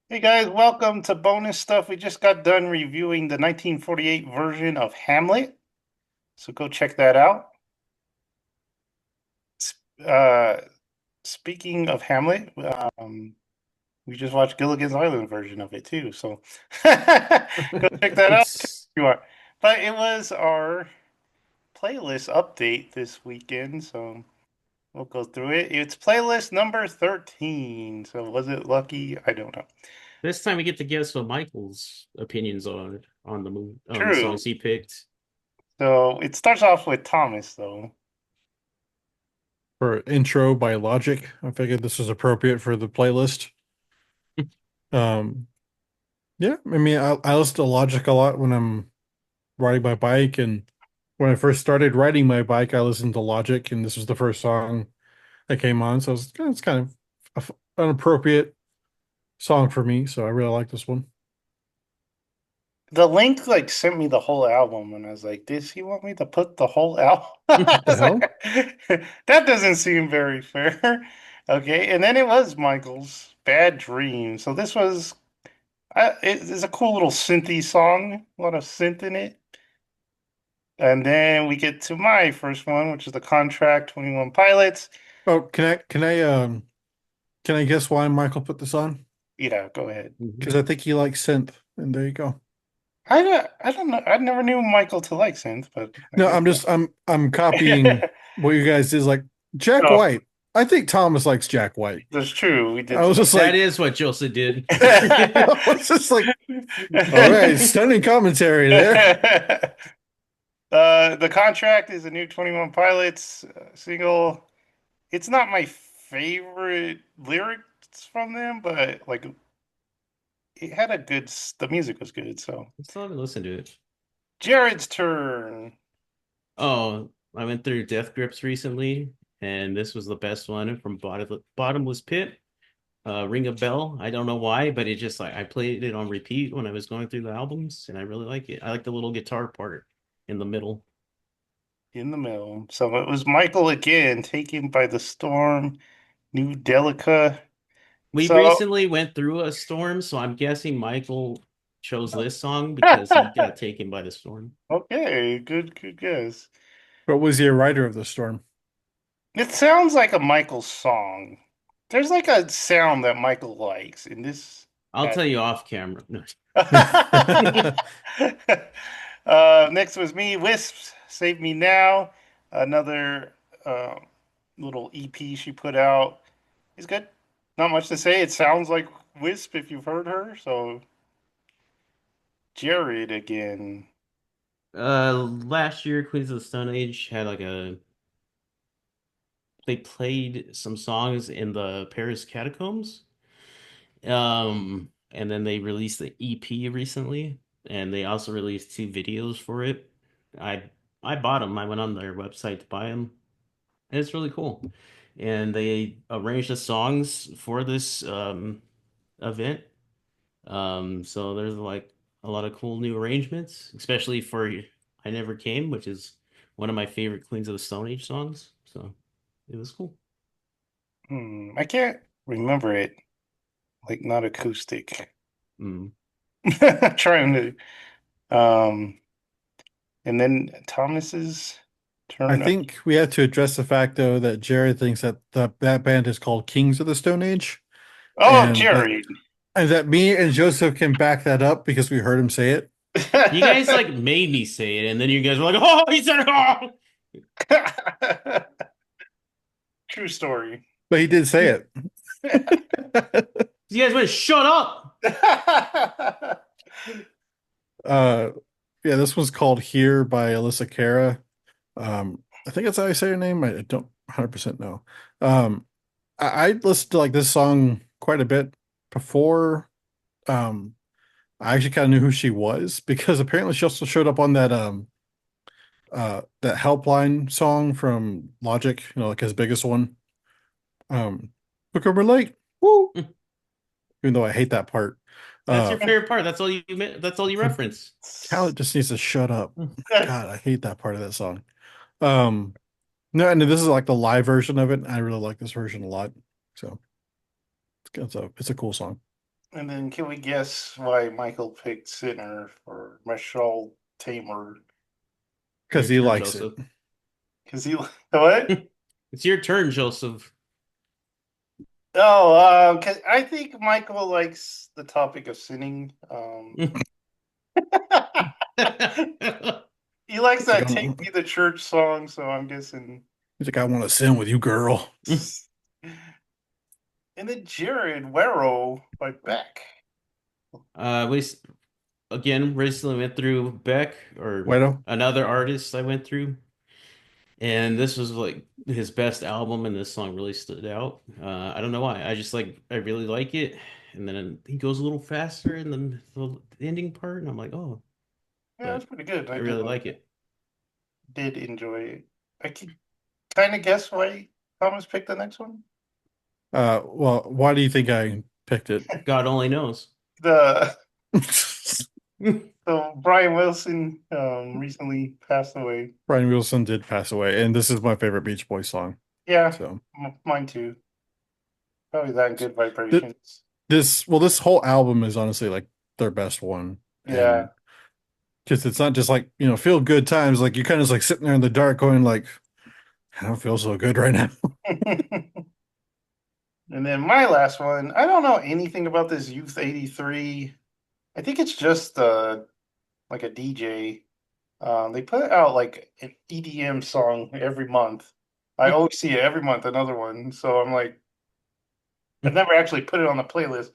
Hey guys, welcome to bonus stuff. We just got done reviewing the 1948 version of Hamlet, so go check that out. Uh, Speaking of Hamlet, we just watched Gilligan's Island version of it too, so go check that out if It's you want. But it was our playlist update this weekend, so we'll go through it. It's playlist number 13. So was it lucky? I don't know. this time we get to guess what Michael's opinions are on the True. songs he picked. So it starts off with Thomas, though. For intro by Logic. I figured this was appropriate for the playlist. Um, yeah, I mean, I listen to Logic a lot when I'm riding my bike, and when I first started riding my bike, I listened to Logic, and this was the first song that came on, so it's kind of an appropriate song for me. So I really like this one. The link like sent me the whole album, and I was like, "Does he want me to put the whole album?" I What the was hell? like, that doesn't seem very fair. Okay, and then it was Michael's Bad Dream. So this was it's a cool little synthy song, a lot of synth in it. And then we get to my first one, which is the Contract 21 Pilots. Oh, can I guess why Michael put this on? Go ahead. Mhm. Because I think he likes synth, and there you go. I don't know. I never knew Michael to like synth, but I No, guess I'm so. copying what you guys did. Like Jack Oh, White. I think Thomas likes Jack White. that's true. We did I was say just That like, is what Joseph did. I was just like, all right, stunning commentary there. The Contract is a new 21 Pilots single. It's not my favorite lyrics from them, but like it had the music was good. So I still haven't listened to it. Jared's turn. Oh, I went through Death Grips recently, and this was the best one from Bottomless Pit. Ring a Bell. I don't know why, but it just like I played it on repeat when I was going through the albums, and I really like it. I like the little guitar part in the middle. In the middle. So it was Michael again, taken by the storm, New Delica. We So, recently went through a storm, so I'm guessing Michael chose this song because he got taken by the storm. okay, good guess. What was the writer of the storm? It sounds like a Michael song. There's like a sound that Michael likes in this. I'll tell you off camera. No. Next was me, Wisps, Save Me Now. Another uh, little EP she put out. It's good. Not much to say. It sounds like Wisp if you've heard her. So, Jared again. Last year, Queens of the Stone Age had like a they played some songs in the Paris catacombs. And then they released the EP recently, and they also released two videos for it. I I bought them. I went on their website to buy them, and it's really cool. And they arranged the songs for this event. So there's like a lot of cool new arrangements, especially for I Never Came, which is one of my favorite Queens of the Stone Age songs. So it was cool. I can't remember it. Like not acoustic. Mm. Trying to. And then Thomas's I turn. think we have to address the fact, though, that Jared thinks that that band is called Kings of the Stone Age, Oh, and Jared. that me and Joseph can back that up because we heard him say it. You guys like made me say it, and then you guys were like, "Oh, he said it!" Oh! True story. But he did say it. You guys went, "Shut up!" Uh, yeah, this one's called Here by Alyssa Cara. I think that's how I say her name. I don't 100% know. Um, I listened to like this song quite a bit before. Um, I actually kind of knew who she was because apparently she also showed up on that Helpline song from Logic, like his biggest one. Look over late. Woo! Even though I hate that part. That's your Uh, favorite part. That's all you reference. Khaled just needs to shut up. God, I hate that part of that song. Um, no, and this is like the live version of it. I really like this version a lot. So it's a cool song. And then can we guess why Michael picked Sinner for Marshall Tamer? Your because he turn, likes it. Joseph. Because he what? It's your turn, Joseph. Oh, 'cause I think Michael likes the topic of sinning. He likes He's like, that "Take Me to Church" song, so I'm guessing. I want to sin with you, girl. And then Jared Wero by Beck. We again recently went through Beck or Widow. another artist I went through, and this was like his best album, and this song really stood out. I don't know why. I really like it, and then he goes a little faster in the ending part, and I'm like, oh, Yeah, that's but pretty good. I I did really like like it. it. Did enjoy it. I can kind of guess why Thomas picked the next one. Well, why do you think I picked it? God only knows. The So Brian Wilson recently passed away. Brian Wilson did pass away, and this is my favorite Beach Boys song. Yeah, So mine too. Probably that and Good th- Vibrations. this whole album is honestly like their best one, Yeah. and because it's not just like feel good times. Like you're kind of just like sitting there in the dark, going like, I don't feel so good right now. And then my last one, I don't know anything about this Youth 83. I think it's just like a DJ. They put out like an EDM song every month. I always see it every month, another one. So I'm like, I've never actually put it on the playlist,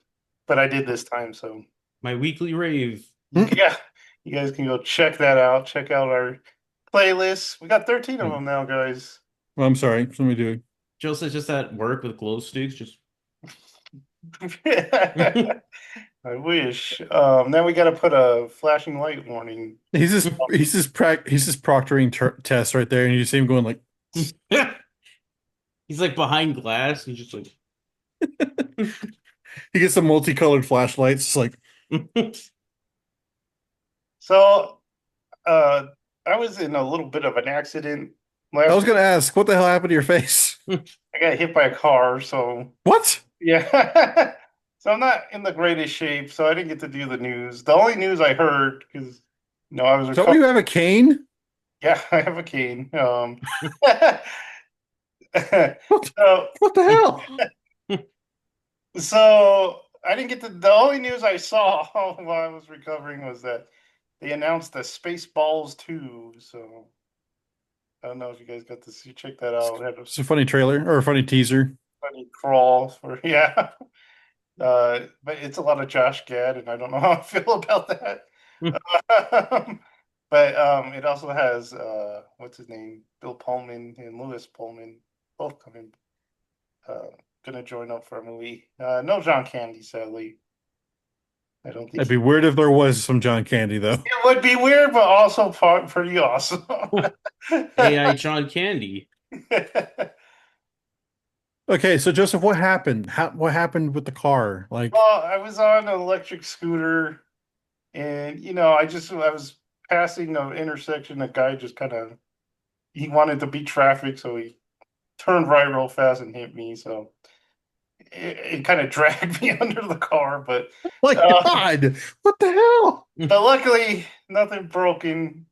but I did this time. So My weekly rave. yeah, you guys can go check that out. Check out our playlist. We got 13 of them now, guys. Well, I'm sorry. Let me do. Joseph's just at work with glow sticks, just I wish. Now we got to put a flashing light warning. He's just proctoring tests right there, and you see him going like he's like behind glass. He's just like he gets some multicolored flashlights. It's like So, uh, I was in a little bit of an accident I last was week. gonna ask, what the hell happened to your face? I got hit by a car, so What? yeah. So I'm not in the greatest shape, so I didn't get to do the news. The only news I heard, because I was Don't you recovering. have a cane? Yeah, I have a cane. What? So, What the hell? so I didn't get to. The only news I saw while I was recovering was that they announced the Spaceballs 2. So I don't know if you guys got to see check that out. It had a It's a funny trailer or a funny teaser. funny crawl for yeah. But it's a lot of Josh Gad, and I don't know how I feel about that. But it also has what's his name, Bill Pullman and Lewis Pullman, both coming. Uh, gonna join up for a movie. No John Candy, sadly. I don't think It'd be weird if there was some John Candy though. it would be weird, but also pretty awesome. AI John Candy. Okay, so Joseph, what happened? What happened with the car? Like, Well, I was on an electric scooter, and I was passing an intersection. A guy just kind of he wanted to beat traffic, so he turned right real fast and hit me. So it kind of dragged me under the car, my uh, God, what the hell? but luckily nothing broken,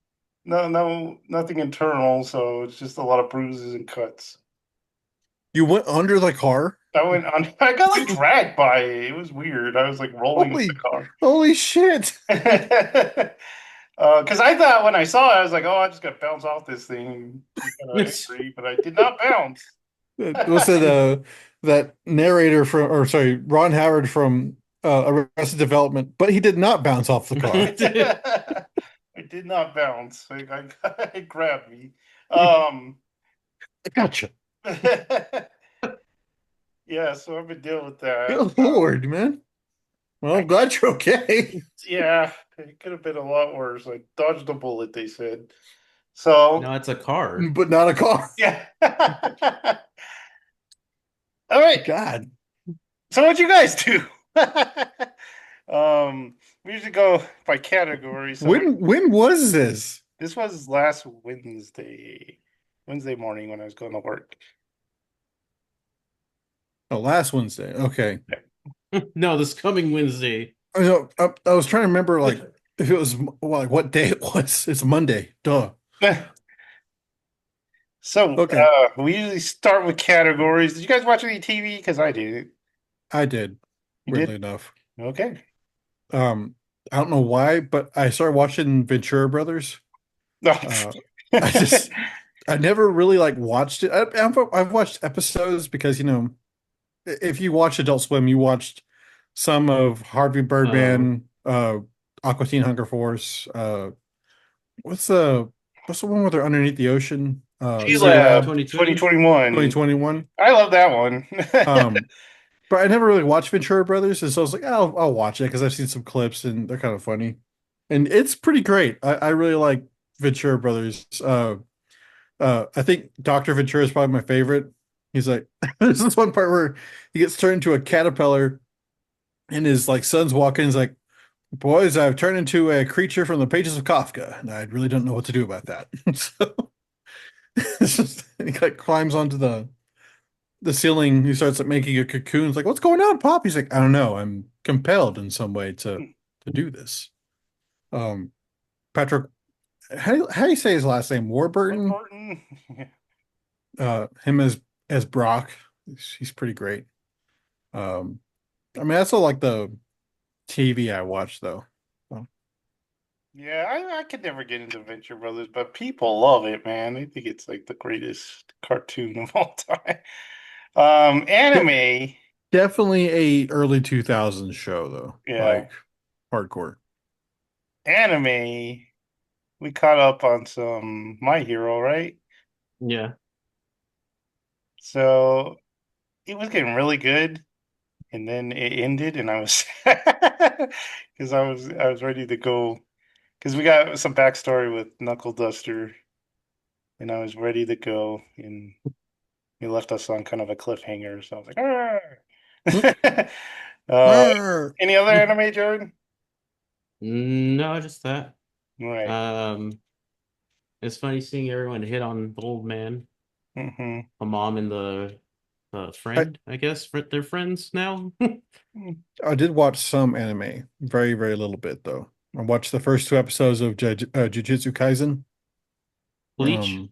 nothing internal. So it's just a lot of bruises and cuts. You went under the car? I went on. I got like dragged by it. It was weird. I was like rolling with the Holy, car. holy shit! Because I thought when I saw it, I was like, "Oh, I just got to bounce off this thing." I'm kind of angry, but I did not bounce. Was it that narrator from, or sorry, Ron Howard from Arrested Development? But he did not bounce off the car. I did not bounce. It grabbed me. Um, I gotcha. yeah, so I've been dealing with that. Good Lord, man. Well, I'm I, glad you're okay. yeah, it could have been a lot worse. I dodged a bullet, they said. So, No, it's a car. But not a car. yeah. All right. God. So what'd you guys do? We usually go by category. So When was this? this was last Wednesday morning when I was going to work. Oh, last Wednesday. Okay. No, this coming Wednesday. I know. I was trying to remember like if it was well, like what day it was. It's Monday. Duh. So, Okay, we usually start with categories. Did you guys watch any TV? Because I did. I did. You Weirdly did? enough. Okay. Um, I don't know why, but I started watching Ventura Brothers. No. Uh, I just I never really like watched it. I've watched episodes because if you watch Adult Swim, you watched some of Harvey Oh, Birdman, Aqua Teen Hunger Force. What's the what's the one where they're underneath the ocean? G Lab C-Lab 2020. 2021. 2021. I love that one. Um, but I never really watched Ventura Brothers, and so I was like, I'll watch it because I've seen some clips and they're kind of funny, and it's pretty great. I really like Ventura Brothers. I think Dr. Ventura is probably my favorite. He's like, there's this one part where he gets turned into a caterpillar and his like son's walking. He's like, boys, I've turned into a creature from the pages of Kafka, and I really don't know what to do about that. So it's just, he like climbs onto the ceiling. He starts like making a cocoon. It's like, what's going on, Pop? He's like, I don't know. I'm compelled in some way to do this. Um, Patrick, how do you say his last name? Warburton. Warburton. Him as Brock. He's pretty great. Um, I mean, that's all like the TV I watch though. So, Yeah, I could never get into Venture Brothers, but people love it, man. They think it's like the greatest cartoon of all time. de Anime, definitely a early 2000s show though, yeah, like hardcore. anime. We caught up on some My Hero, right? Yeah. So it was getting really good, and then it ended, and I was because I was ready to go because we got some backstory with Knuckle Duster, and I was ready to go, and he left us on kind of a cliffhanger. So I was like, "Arr!" uh, Arr! any other anime, Jordan? No, just that. Right. Um, it's funny seeing everyone hit on the old man, Hmm. a mom and the I friend, I guess. They're friends now. I did watch some anime, very very little bit though. I watched the first two episodes of Jujutsu Kaisen. Bleach, Um,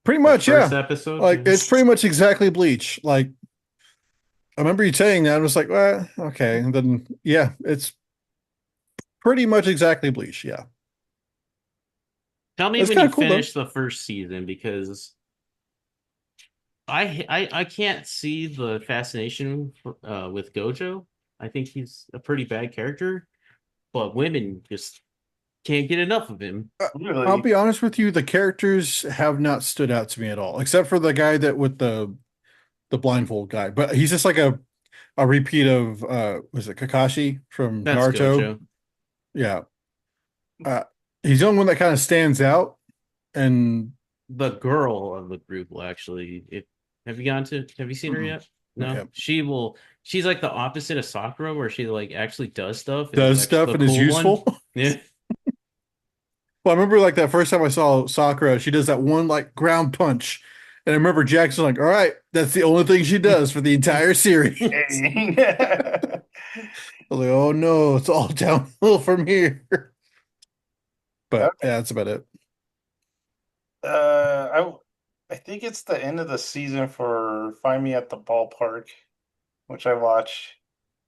Pretty the much, first yeah. episode. Like Yeah. it's pretty much exactly Bleach. Like I remember you saying that. I was like, well, okay. And then yeah, it's pretty much exactly Bleach. Yeah, Tell me it's when kind you of cool though. finish the first season because I can't see the fascination with Gojo. I think he's a pretty bad character, but women just can't get enough of him. Uh, I'll Really? be honest with you, the characters have not stood out to me at all, except for the guy that with the blindfold guy. But he's just like a repeat of was it Kakashi from That's Naruto? Gojo. Yeah. Uh, he's the only one that kind of stands out. And The girl of the group will actually. If have you seen her mm-mm, yet? not No, yet. she will. She's like the opposite of Sakura, where she like actually does stuff and is Does actually stuff the and is cool one. useful. Yeah, Well, I remember like that first time I saw Sakura, she does that one like ground punch. And I remember Jackson like, all right, that's the only thing she does for the entire series. Dang. I was like, oh no, it's all downhill from here. But Okay. yeah, that's about it. I think it's the end of the season for Find Me at the Ballpark, which I watched,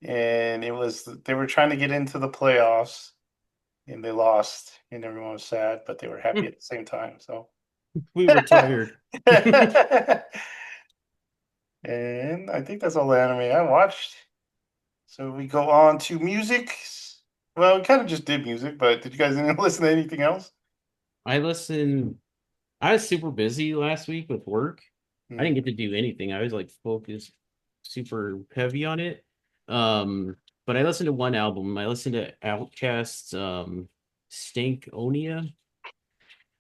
and they were trying to get into the playoffs, and they lost, and everyone was sad, but they were happy at the same time. So, we were tired. and I think that's all the anime I watched. So we go on to music. Well, we kind of just did music, but did you guys listen to anything else? I listened. I was super busy last week with work. I Hmm. didn't get to do anything. I was like focused super heavy on it. But I listened to one album. I listened to Outkast's Stink Onia.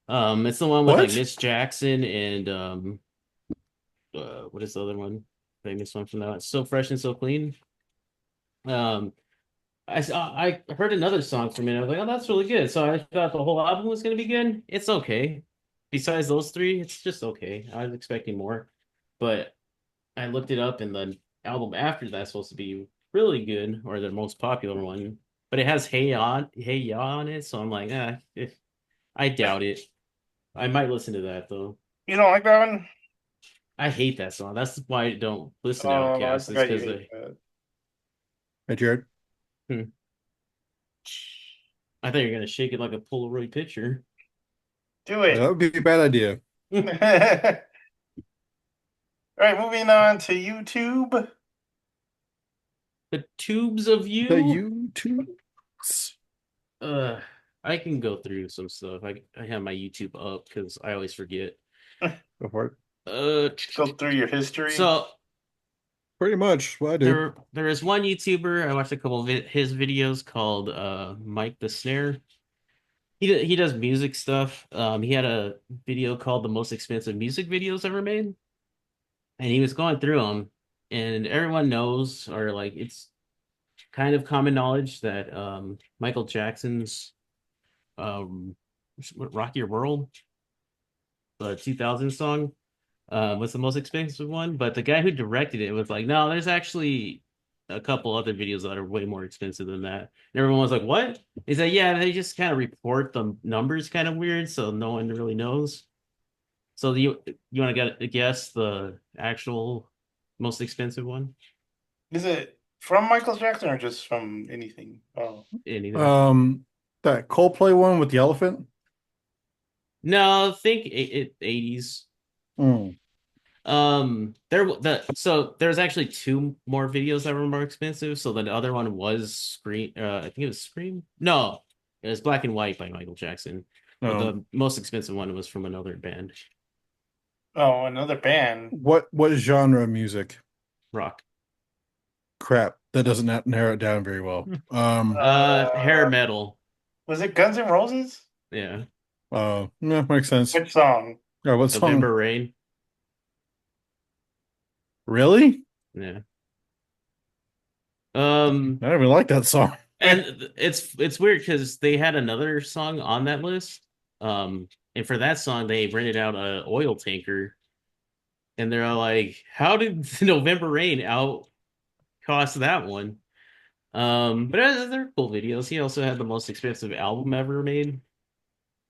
It's the one with like What? Miss Jackson and what is the other one? Famous one from that. So Fresh and So Clean. Um, I heard another song from it. I was like, oh, that's really good. So I thought the whole album was gonna be good. It's okay. Besides those three, it's just okay. I was expecting more, but I looked it up, and the album after that's supposed to be really good or their most popular one, but it has Hey Ya on it, so I'm like, if I doubt it. I might listen to that though. You don't like that one? I hate that song. That's why I don't listen to Oh, I Outkast. Is forgot you because hate that. Hey, Jared. hmm, I thought you were gonna shake it like a Polaroid picture. Do That it. would be a bad idea. All right, moving on to YouTube. The tubes of The you. YouTube. Uh, I can go through some stuff. I have my YouTube up because I always forget. Go for it. Uh, Go through your history. so Pretty much what I do. there is one YouTuber I watched a couple of his videos called Mike the Snare. He does music stuff. He had a video called the most expensive music videos ever made, and he was going through them, and everyone knows or like it's kind of common knowledge that Michael Jackson's um Rock Your World, the 2000 song, was the most expensive one. But the guy who directed it was like, no, there's actually a couple other videos that are way more expensive than that. And everyone was like, what? He said, yeah, they just kind of report the numbers kind of weird, so no one really knows. So you want to get guess the actual most expensive one? Is it from Michael Jackson or just from anything? Oh, Anything? Um, that Coldplay one with the elephant. No, think 80s. Mm, There's actually two more videos that were more expensive. So the other one was Scream. I think it was Scream. No, it was Black and White by Michael Jackson. But no. the most expensive one was from another band, oh, another band. What genre of music? rock. Crap. That doesn't narrow it down very well. Hair Uh, metal. was it Guns N' Roses? Yeah, Yeah, makes sense. Which song? Yeah, what song? November Rain. Really? Yeah. I don't even like that song. And it's weird because they had another song on that list. And for that song, they rented out a oil tanker, and they're like, "How did November Rain out cost that one?" But they're cool videos. He also had the most expensive album ever made.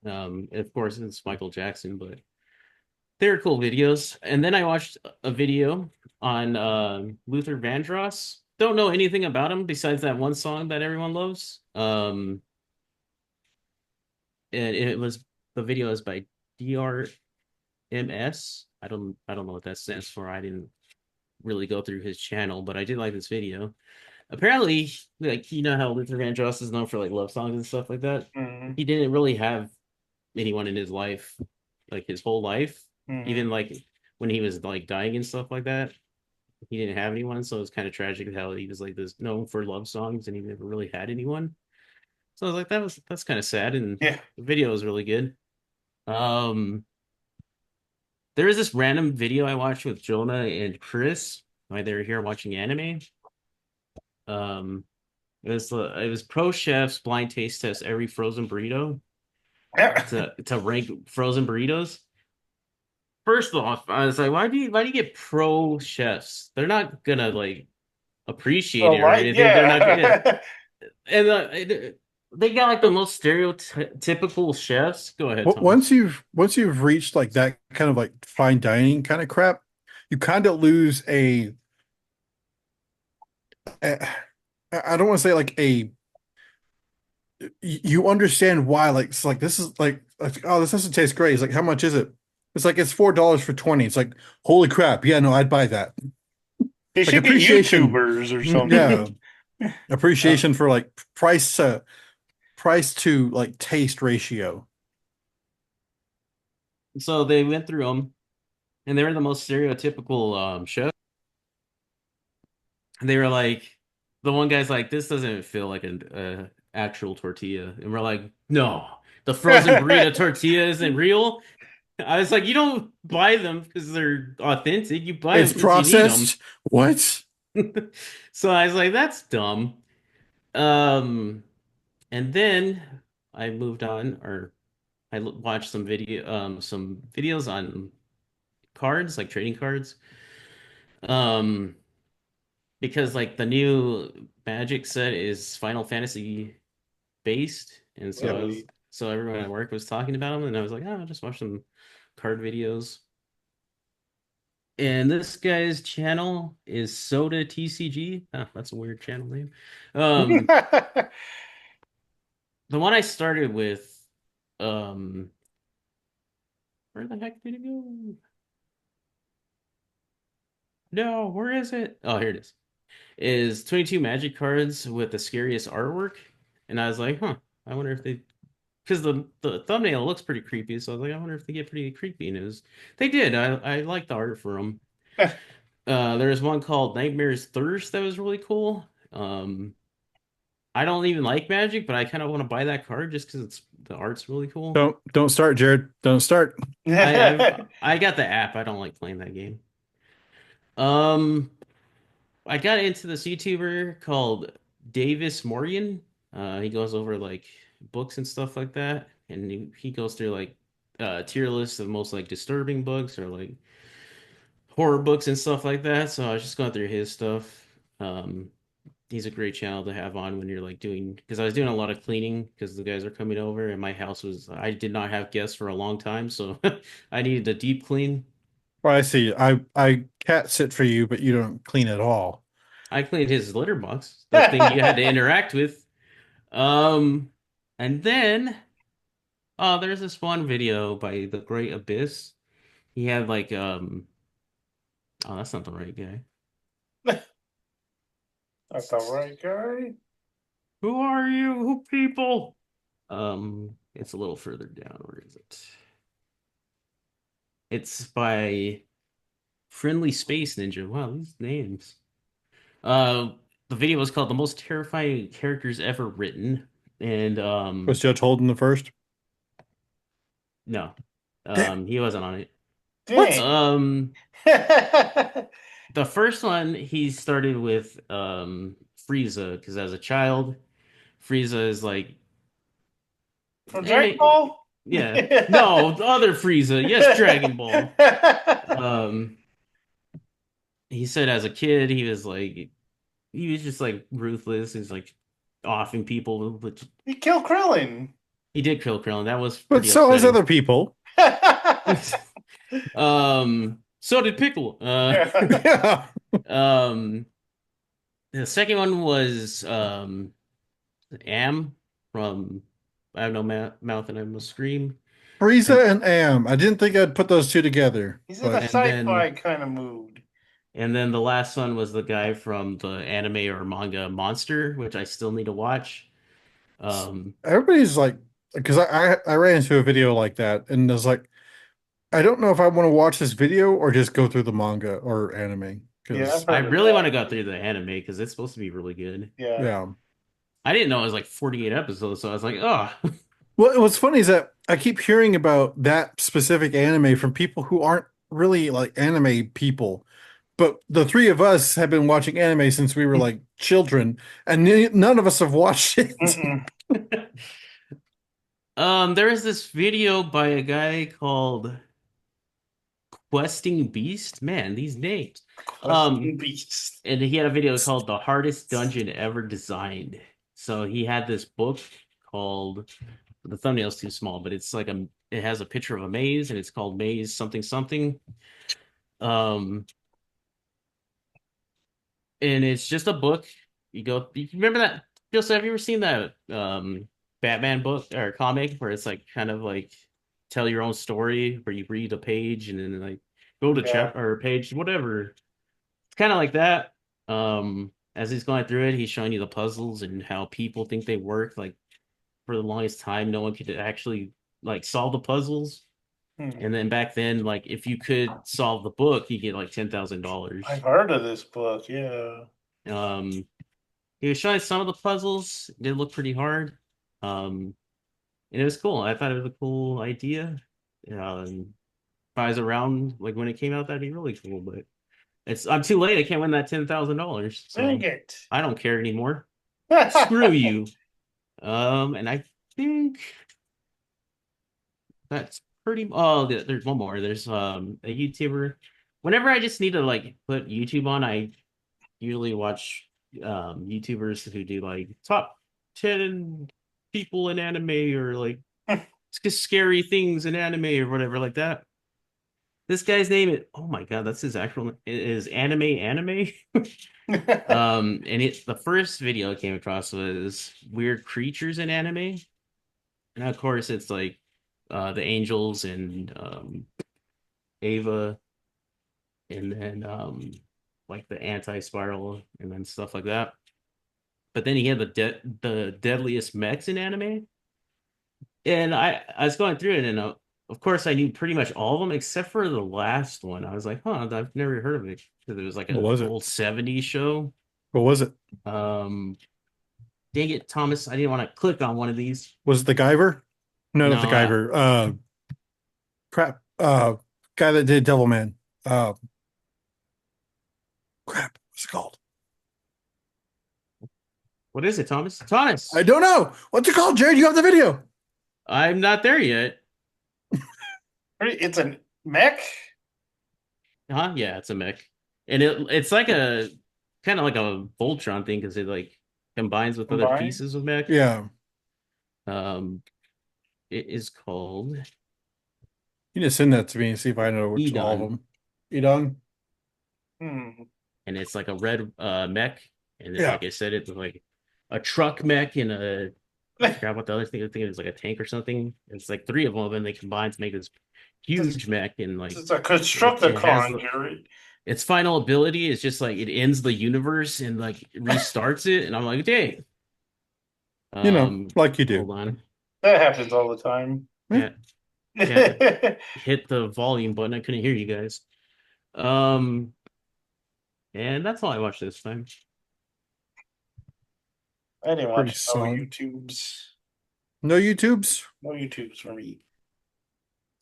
Of course, it's Michael Jackson, but they're cool videos. And then I watched a video on Luther Vandross. Don't know anything about him besides that one song that everyone loves. And it was the video is by DRMS. I don't know what that stands for. I didn't really go through his channel, but I did like this video. Apparently, like you know how Luther Vandross is known for like love songs and stuff like that. Hmm. He didn't really have anyone in his life, like his whole life, Hmm. even like when he was like dying and stuff like that. He didn't have anyone, so it's kind of tragic how he was like this known for love songs and he never really had anyone. So I was like, that's kind of sad, and Yeah. the video was really good. Um, there is this random video I watched with Jonah and Chris while they were here watching anime. Um, it was pro chefs blind taste test every frozen burrito to rank frozen burritos. First off, I was like, why do you get pro chefs? They're not gonna like appreciate Oh, it or right. anything. They're not gonna, Yeah. and they got like the most stereotypical chefs. Go ahead, Tom. Once you've reached like that kind of like fine dining kind of crap, you kind of lose a I don't want to say like you understand why like it's like this is like, oh, this doesn't taste great. It's like, how much is it? It's like it's $4 for 20. It's like, holy crap. Yeah, no, I'd buy that. They Like should get appreciation. YouTubers or something. Yeah. Appreciation for like price to like taste ratio. So they went through them, and they were the most stereotypical chef. And they were like, the one guy's like, this doesn't feel like an actual tortilla, and we're like, no, the frozen burrito tortilla isn't real. I was like, you don't buy them because they're authentic. You buy them It's because you need them. processed. What? So I was like, that's dumb. Um, and then I moved on, or watched some videos on cards, like trading cards. Um, because like the new Magic set is Final Fantasy based, and so Yep. Really? everyone at work was talking about them, and I was like, oh, I'll just watch some card videos. And this guy's channel is Soda TCG. Ah, that's a weird channel name. Um, the one I started with, um, where the heck did it go? No, where is it? Oh, here it is. Is 22 magic cards with the scariest artwork. And I was like, huh, I wonder if they, because the thumbnail looks pretty creepy. So I was like, I wonder if they get pretty creepy. And it was, they did. I like the art for them. There's one called Nightmare's Thirst that was really cool. I don't even like Magic, but I kind of want to buy that card just because it's the art's really cool. Don't start, Jared. Don't start. I got the app. I don't like playing that game. Um, I got into this YouTuber called Davis Morgan. He goes over like books and stuff like that, and he goes through like tier lists of most like disturbing books or like horror books and stuff like that. So I was just going through his stuff. Um, he's a great channel to have on when you're like doing because I was doing a lot of cleaning because the guys are coming over and my house was I did not have guests for a long time, so I needed a deep clean. Well, I see. I cat sit for you, but you don't clean at all. I cleaned his litter box, the thing you had to interact with. Um, and then there's this one video by the Great Abyss. He had like oh, that's not the right guy. That's all right, guy. Who are you? Who people? It's a little further down. Where is it? It's by Friendly Space Ninja. Wow, these names. Uh, the video was called "The Most Terrifying Characters Ever Written," and Was Judge Holden the first? no, Damn it. he wasn't on it. What? Dang. Um, the first one he started with Frieza because as a child, Frieza is like, From Dragon hey, Ball? yeah, no, the other Frieza, yes, Dragon Ball. Um, he said as a kid he was like he was just like ruthless. He's like offing people, which He killed Krillin. he did kill Krillin. That was But pretty so has upsetting. other people. So did Pickle. Yeah. Um, the second one was Am from I have no mouth and I must scream. And Frieza and Am. I didn't think I'd put those two together, He's in a but and sci-fi then kind of mood. the last one was the guy from the anime or manga Monster, which I still need to watch. Um, everybody's like, because I ran into a video like that and was like, I don't know if I want to watch this video or just go through the manga or anime. Yeah, I've Because, I heard of really want that. to go through the anime because it's supposed to be really good. Yeah. yeah. I didn't know it was like 48 episodes, so I was like, oh, Well, what's funny is that I keep hearing about that specific anime from people who aren't really like anime people. But the three of us have been watching anime since we were like children, and none of us have watched it. Mm-mm. there was this video by a guy called Questing Beast. Man, these names. Um, Questing Beast. and he had a video called "The Hardest Dungeon Ever Designed." So he had this book called the thumbnail's too small, but it's like it has a picture of a maze and it's called Maze something something. Um, and it's just a book. You remember that? Joseph, have you ever seen that Batman book or comic where it's like kind of like tell your own story where you read a page and then like go to Yeah. chapter or page, whatever. It's kind of like that. As he's going through it, he's showing you the puzzles and how people think they work. Like for the longest time, no one could actually like solve the puzzles. Hmm. And then back then, like if you could solve the book, you get like I've $10,000. heard of this book. Yeah. Um, he was showing some of the puzzles. It did look pretty hard. And it was cool. I thought it was a cool idea. If I was around like when it came out, that'd be really cool. But I'm too late. I can't win that $10,000, Dang so it. I don't care anymore. Screw you. And I think that's pretty. Oh, there's one more. There's a YouTuber. Whenever I just need to like put YouTube on, I usually watch YouTubers who do like top 10 people in anime or like scary things in anime or whatever like that. This guy's name is, oh my God, that's his actual name, is Anime. And the first video I came across was weird creatures in anime. And of course it's like the angels and Ava and then like the anti-spiral and then stuff like that. But then he had the deadliest mechs in anime. And I was going through it, and of course I knew pretty much all of them except for the last one. I was like, huh, I've never heard of it because it was like What an was it? old '70s show. What was it? Um, Dang it, Thomas, I didn't want to click on one of these. Was it the Guyver? No, not the No, Guyver. Crap. Guy that did Devilman. Uh, crap. What's it called? what is it, Thomas? I Thomas, don't know. What's it called, Jared? You have the video. I'm not there yet. It's a mech Huh? Yeah, it's a mech, and it's like a kind of like a Voltron thing because it like combines with other combined. pieces of mech. Yeah. Um, it is called You need to send that to me and see if I know which all of Edon. them. You done? Hmm. And it's like a red mech, and Yeah. like I said, it's like a truck mech and a I forgot what the other thing. I think it was like a tank or something. It's like three of them, and they combine to make this This huge mech, and like is a it has Constructicon, Jared. its final ability is just like it ends the universe and like restarts it, and I'm like, dang. Um, Like you do. Hold on, That happens all the time. Yeah. yeah, yeah, hit the volume button. I couldn't hear you guys. Um, and that's all I watched this time. I didn't Pretty watch no solid. YouTubes. No YouTubes? No YouTubes for me.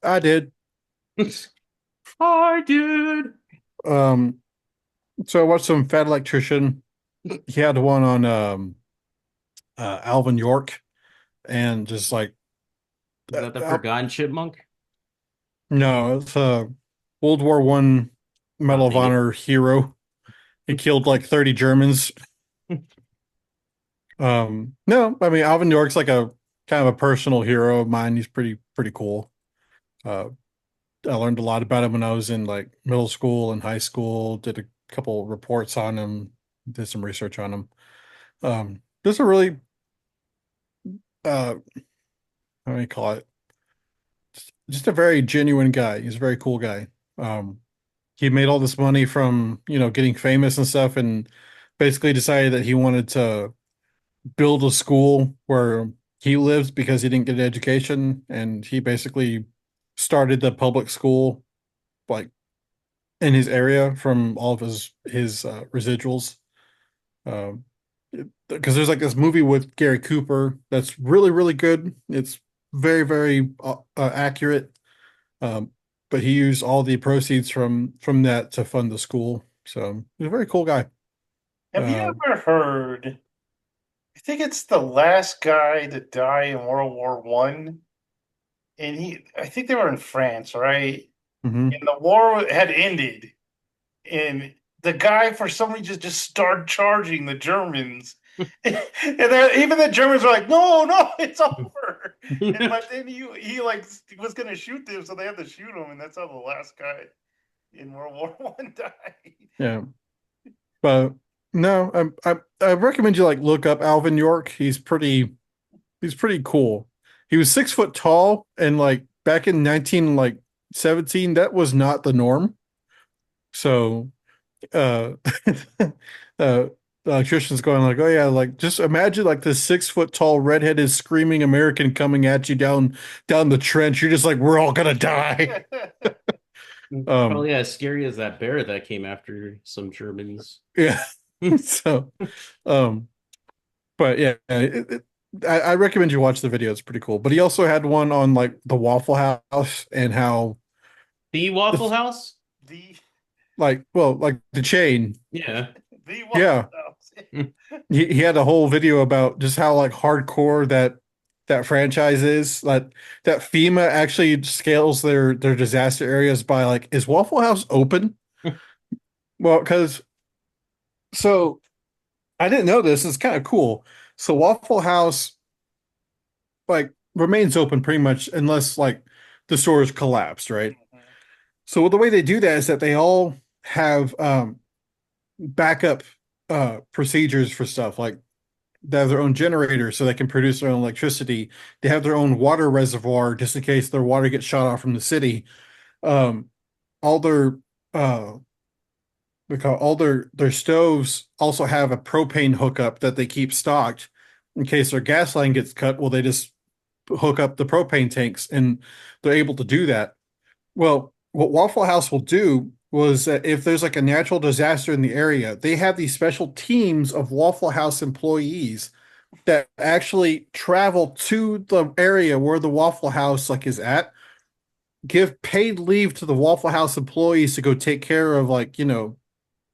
I did. Hi, dude. Um, so I watched some Fat Electrician. He had one on Alvin York and just like Is that the uh, Forgotten Chipmunk? no, it's a World War One Oh, Medal of dang it. Honor hero. He killed like 30 Germans. No, I mean Alvin York's like a kind of a personal hero of mine. He's pretty cool. Uh, I learned a lot about him when I was in like middle school and high school. Did a couple reports on him. Did some research on him. Just a really how do you call it? Just a very genuine guy. He's a very cool guy. Um, he made all this money from getting famous and stuff, and basically decided that he wanted to build a school where he lives because he didn't get an education, and he basically started the public school like in his area from all of his residuals. Um, because there's like this movie with Gary Cooper that's really good. It's very accurate. Um, but he used all the proceeds from that to fund the school. So he's a very cool guy. Have you Uh, ever heard? I think it's the last guy to die in World War One, and I think they were in France, right? mhm. And the war had ended, and the guy for some reason just started charging the Germans, and then even the Germans were like, "No, no, it's over." And but then he like was gonna shoot them, so they had to shoot him, and that's how the last guy in World War One died. Yeah, but no, I recommend you like look up Alvin York. He's pretty cool. He was 6 foot tall, and like back in 19 like 17, that was not the norm. So uh uh electrician's going like, oh yeah, like just imagine like this 6 foot tall redheaded screaming American coming at you down the trench. You're just like, we're all gonna die. Um, Probably as scary as that bear that came after some Germans. yeah. So um, but yeah, I recommend you watch the video. It's pretty cool. But he also had one on like the Waffle House and how The Waffle House? the like the chain. Yeah. the Waffle Yeah. House. He had a whole video about just how like hardcore that franchise is. Like that FEMA actually scales their disaster areas by like, is Waffle House open? Well, because So I didn't know this. It's kind of cool. So Waffle House like remains open pretty much unless like the stores collapsed, right? Mhm. So the way they do that is that they all have backup procedures for stuff like they have their own generator so they can produce their own electricity. They have their own water reservoir just in case their water gets shut off from the city. Um, all their uh all their stoves also have a propane hookup that they keep stocked in case their gas line gets cut. Well, they just hook up the propane tanks and they're able to do that. Well, what Waffle House will do was that if there's like a natural disaster in the area, they have these special teams of Waffle House employees that actually travel to the area where the Waffle House like is at, give paid leave to the Waffle House employees to go take care of like,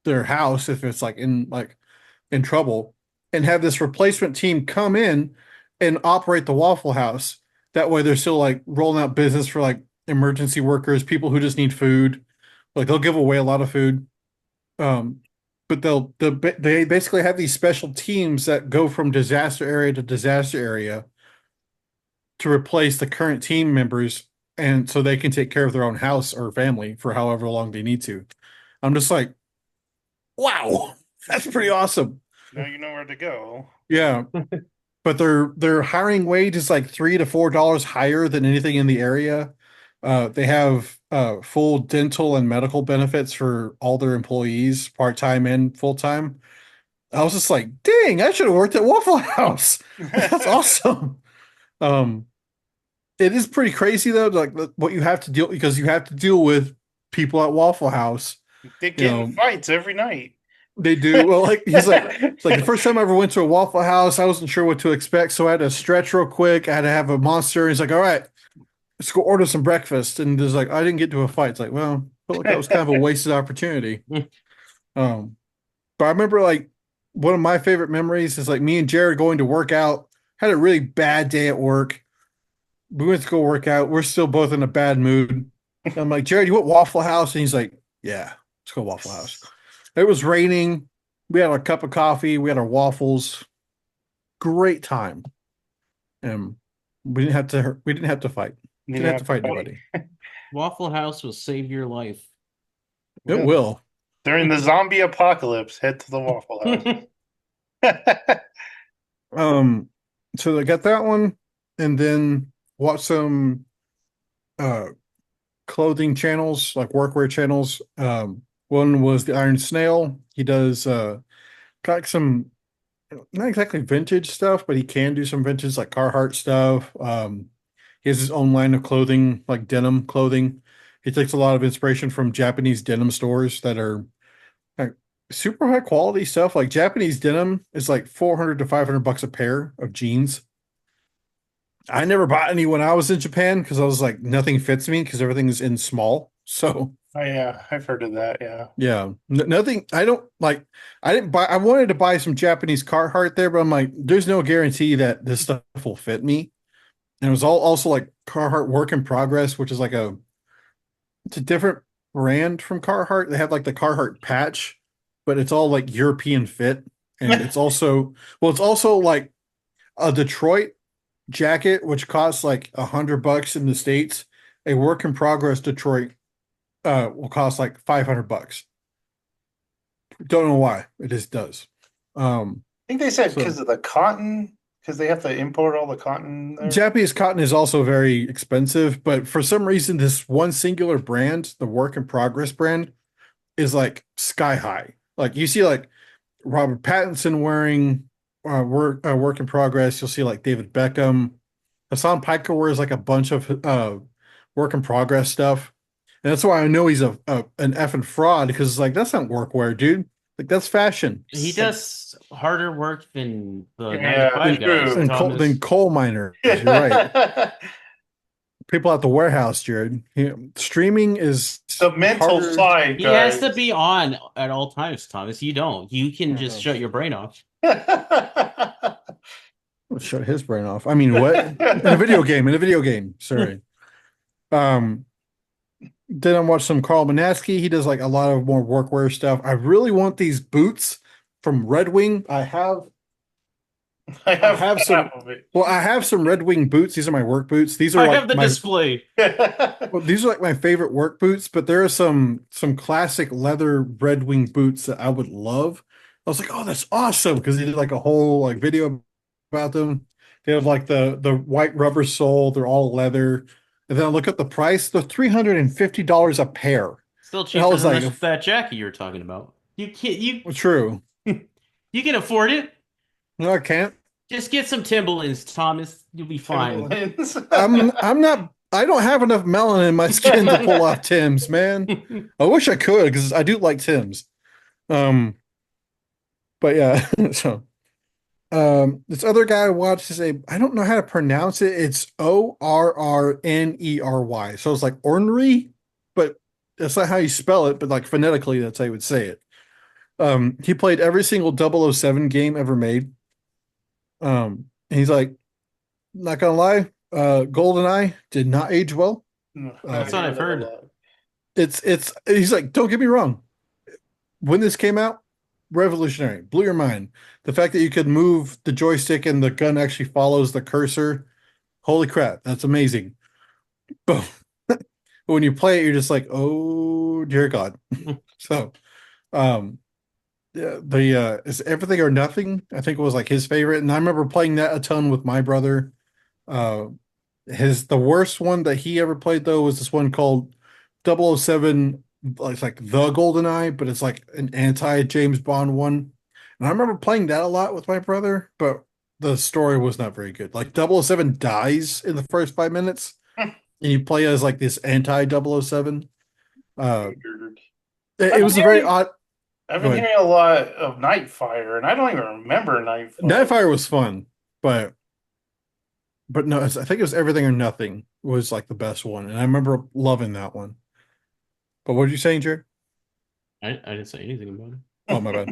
their house if it's like in trouble and have this replacement team come in and operate the Waffle House. That way they're still like rolling out business for like emergency workers, people who just need food. Like they'll give away a lot of food. Um, but they basically have these special teams that go from disaster area to disaster area to replace the current team members and so they can take care of their own house or family for however long they need to. I'm just like, wow, that's pretty awesome. Now you know where to go. Yeah, but their hiring wage is like $3 to $4 higher than anything in the area. They have full dental and medical benefits for all their employees, part-time and full-time. I was just like, dang, I should have worked at Waffle House. That's awesome. Um, it is pretty crazy though, like what you have to deal because you have to deal with people at Waffle House. They You get in know, fights every night. they do well. Like he's like, it's like the first time I ever went to a Waffle House, I wasn't sure what to expect, so I had to stretch real quick. I had to have a monster. He's like, all right, let's go order some breakfast. And there's like, I didn't get to a fight. It's like, well, felt like that was kind of a wasted opportunity. Um, but I remember like one of my favorite memories is like me and Jared going to work out. Had a really bad day at work. We went to go work out. We're still both in a bad mood. And I'm like, Jared, you want Waffle House? And he's like, yeah, let's go Waffle House. It was raining. We had a cup of coffee. We had our waffles. Great time. And we didn't have to fight. You Didn't didn't have to have to fight fight. anybody. Waffle House will save your life. It Well, will. during the zombie apocalypse, head to the Waffle House. Um, so I got that one and then watch some uh clothing channels, like workwear channels. One was the Iron Snail. He does got some not exactly vintage stuff, but he can do some vintage like Carhartt stuff. He has his own line of clothing, like denim clothing. He takes a lot of inspiration from Japanese denim stores that are like super high quality stuff. Like Japanese denim is like 400 to 500 bucks a pair of jeans. I never bought any when I was in Japan because I was like, nothing fits me because everything is in small. So Oh yeah, I've heard of that. Yeah. yeah, nothing. I don't like. I didn't buy. I wanted to buy some Japanese Carhartt there, but I'm like, there's no guarantee that this stuff will fit me. And it was all also like Carhartt Work in Progress, which is like it's a different brand from Carhartt. They have like the Carhartt patch, but it's all like European fit, and it's also like a Detroit jacket, which costs like 100 bucks in the States. A Work in Progress Detroit will cost like 500 bucks. Don't know why. It just does. I think they said So because of the cotton, because they have to import all the cotton there. Japanese cotton is also very expensive, but for some reason, this one singular brand, the Work in Progress brand, is like sky high. Like you see, like Robert Pattinson wearing Work in Progress. You'll see like David Beckham. Hassan Piker wears like a bunch of Work in Progress stuff, and that's why I know he's an effing fraud because it's like that's not workwear, dude. Like that's fashion. He Like, does harder work than the nine to yeah, five Than guys, true. than Thomas. coal miners. You're right. The People at the warehouse, Jared. Streaming is mental harder. side, He has to guys. be on at all times, Thomas. You don't. You can just Oh, shut your brain off. let's shut his brain off. I mean, what? In a video game. In a video game. Sorry. Um, then I watched some Carl Manaski. He does like a lot of more workwear stuff. I really want these boots from Red Wing. I I have have half some. of it. Well, I have some Red Wing boots. These are my work boots. These are I have like the my display. well, these are like my favorite work boots, but there are some classic leather Red Wing boots that I would love. I was like, oh, that's awesome because they did like a whole like video about them. They have like the white rubber sole. They're all leather. And then I look at the price. They're $350 a pair. Still And I cheaper was than like, that jacket you were talking about. You can't you well, true. you can afford it. No, I can't. Just get some Timberlands, Thomas. You'll be fine. Timberlands. I'm not. I don't have enough melanin in my skin to pull off Tim's, man. I wish I could because I do like Tim's. Um, but yeah, so this other guy I watched is I don't know how to pronounce it. It's Orrnery. So it's like ornery, but that's not how you spell it, but like phonetically, that's how you would say it. He played every single 007 game ever made. And he's like, not gonna lie, GoldenEye did not age well. I That's what Um, hear I've that a heard. lot. it's he's like, don't get me wrong. When this came out, revolutionary, blew your mind. The fact that you could move the joystick and the gun actually follows the cursor. Holy crap, that's amazing. But when you play it, you're just like, oh dear God. So, um, yeah, the is Everything or Nothing. I think it was like his favorite, and I remember playing that a ton with my brother. Uh, the worst one that he ever played though was this one called 007. It's like the GoldenEye, but it's like an anti James Bond one. And I remember playing that a lot with my brother, but the story was not very good. Like 007 dies in the first 5 minutes, and you play as like this anti 007. Uh, Weird. it I've was been a very hearing odd. I've Go been ahead. hearing a lot of Nightfire, and I don't even remember Nightfire. Nightfire was fun, but no, I think it was Everything or Nothing was like the best one, and I remember loving that one. But what are you saying, Jared? I didn't say anything about it. Oh, my bad.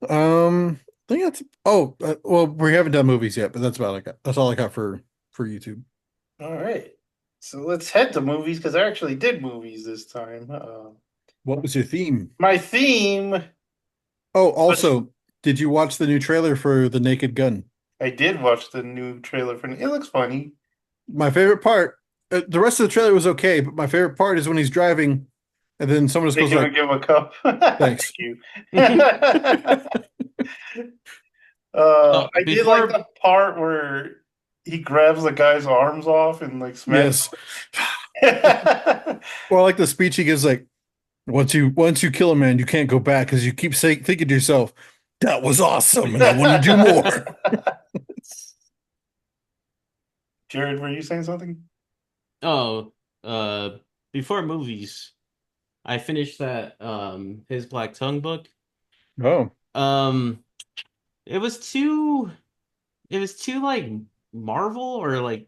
I think that's. Oh, well, we haven't done movies yet, but that's about like that's all I got for YouTube. All right. So let's head to movies because I actually did movies this time. What was your theme? My theme, Oh, which also, did you watch the new trailer for The Naked Gun? I did watch the new trailer for. It looks funny. My favorite part. The rest of the trailer was okay, but my favorite part is when he's driving, and then someone just They goes like, give him a cup. Thank "Thanks." you. Uh, I did like before the part where he grabs the guy's arms off and like smacks. Yes. Well, I like the speech he gives, like, once you kill a man, you can't go back because you keep saying thinking to yourself, that was awesome, and I want to do more. Jared, were you saying something? oh uh before movies, I finished that his Black Tongue book. Oh. Um it was too like Marvel or like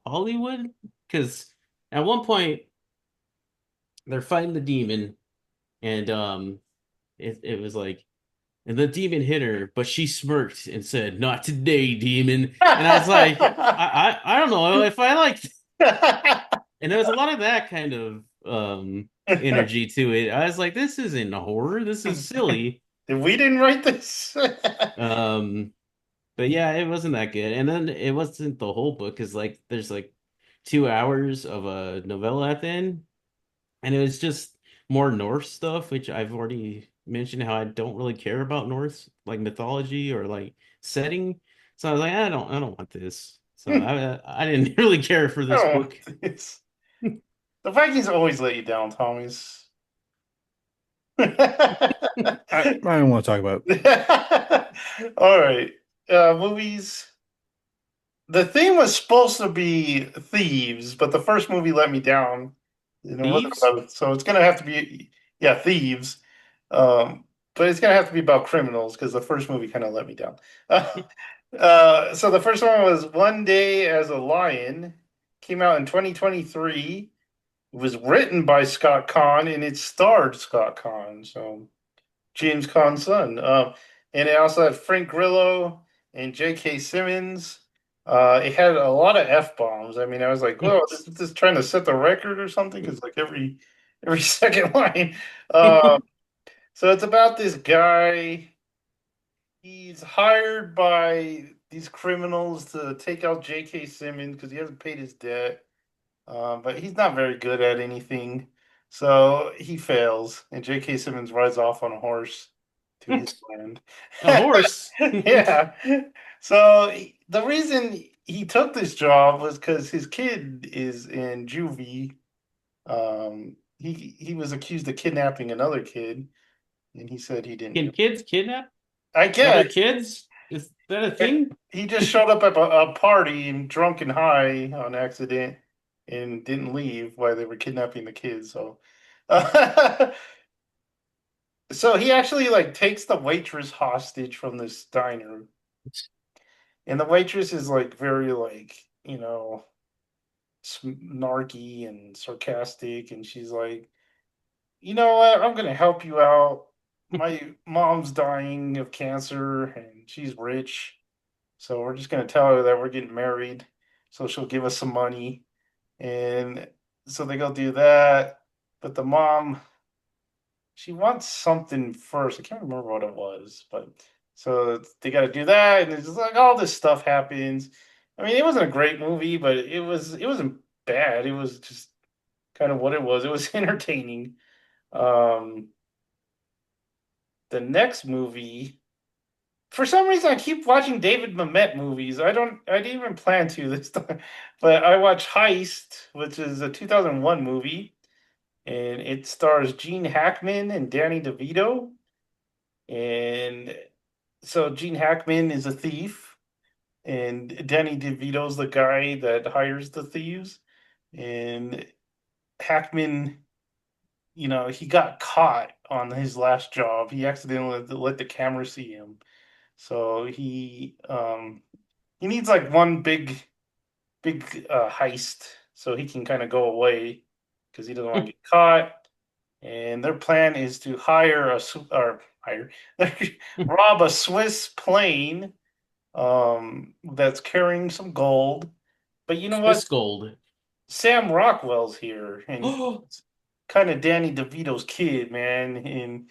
Hollywood because at one point they're fighting the demon and it was like and the demon hit her, but she smirked and said, "Not today, demon." And I was like, I don't know if I like. And there was a lot of that kind of energy to it. I was like, this isn't horror. This is silly. We didn't write this. Um, but yeah, it wasn't that good. And then it wasn't the whole book because like there's like 2 hours of a novella at the end, and it was just more Norse stuff, which I've already mentioned how I don't really care about Norse like mythology or like setting. So I was like, I don't want this. So I didn't really care for this Oh, book. the Vikings always let you down, Thomas. I don't want to talk about it. All right. Movies. The theme was supposed to be thieves, but the first movie let me down. And it wasn't Thieves? about it, so it's gonna have to be yeah, thieves. But it's gonna have to be about criminals because the first movie kind of let me down. So the first one was One Day as a Lion, came out in 2023. It was written by Scott Kahn and it starred Scott Kahn. So James Caan's son. And it also had Frank Grillo and J.K. Simmons. It had a lot of F bombs. I mean, I was like, "Whoa, this is this trying to set the record or something?" Because like every second line. So it's about this guy. He's hired by these criminals to take out J.K. Simmons because he hasn't paid his debt. But he's not very good at anything, so he fails, and J.K. Simmons rides off on a horse to his land. A horse. Yeah. So the reason he took this job was because his kid is in juvie. He was accused of kidnapping another kid, and he said he didn't do Can it. kids kidnap I other guess kids? Is that a thing? he just showed up at a party and drunk and high on accident and didn't leave while they were kidnapping the kids. So, so he actually like takes the waitress hostage from this diner, and the waitress is like very like snarky and sarcastic, and she's like, you know what, I'm gonna help you out. My mom's dying of cancer, and she's rich. So we're just gonna tell her that we're getting married, so she'll give us some money. And so they go do that. But the mom, she wants something first. I can't remember what it was, but so they got to do that, and it's just like all this stuff happens. I mean, it wasn't a great movie, but it wasn't bad. It was just kind of what it was. It was entertaining. Um, the next movie, for some reason, I keep watching David Mamet movies. I didn't even plan to this time, but I watched Heist, which is a 2001 movie, and it stars Gene Hackman and Danny DeVito. And so Gene Hackman is a thief, and Danny DeVito's the guy that hires the thieves. And Hackman, he got caught on his last job. He accidentally let the camera see him. So he needs like one big heist so he can kind of go away because he doesn't want to get caught. And their plan is to rob a Swiss plane that's carrying some gold. But you know what? Swiss gold. Sam Rockwell's here, and Oh, he's kind of Danny DeVito's kid, man. And